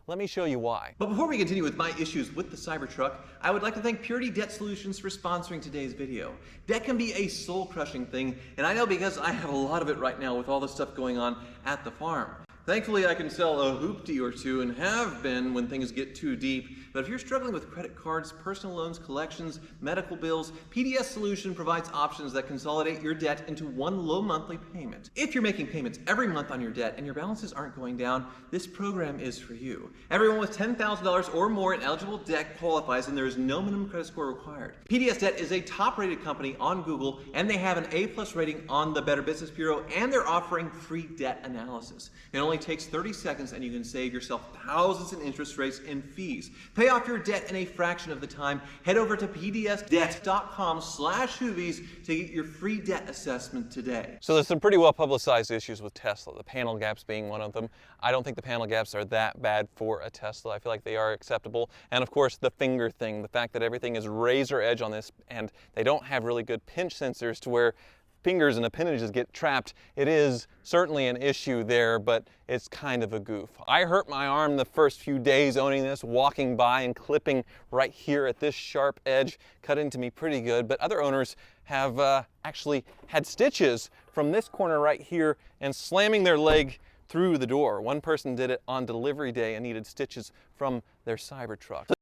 Let me show you why. But before we continue with my issues with the Cybertruck, I would like to thank Purity Debt Solutions for sponsoring today's video. Debt can be a soul-crushing thing, and I know because I have a lot of it right now with all the stuff going on at the farm. Thankfully, I can sell a hoopty or two and have been when things get too deep. But if you're struggling with credit cards, personal loans, collections, medical bills, PDS Solution provides options that consolidate your debt into one low monthly payment. If you're making payments every month on your debt and your balances aren't going down, this program is for you. Everyone with $10,000 or more in eligible debt qualifies, and there is no minimum credit score required. PDS Debt is a top-rated company on Google, and they have an A+ rating on the Better Business Bureau, and they're offering free debt analysis. It only takes 30 seconds and you can save yourself thousands in interest rates and fees. Pay off your debt in a fraction of the time. Head over to pdsdebt.com/Hoovies to get your free debt assessment today. So there's some pretty well publicized issues with Tesla, the panel gaps being one of them. I don't think the panel gaps are that bad for a Tesla. I feel like they are acceptable. And of course, the finger thing, the fact that everything is razor edge on this and they don't have really good pinch sensors to where fingers and appendages get trapped. It is certainly an issue there, but it's kind of a goof. I hurt my arm the first few days owning this, walking by and clipping right here at this sharp edge, cut into me pretty good, but other owners have actually had stitches from this corner right here and slamming their leg through the door. One person did it on delivery day and needed stitches from their Cybertruck.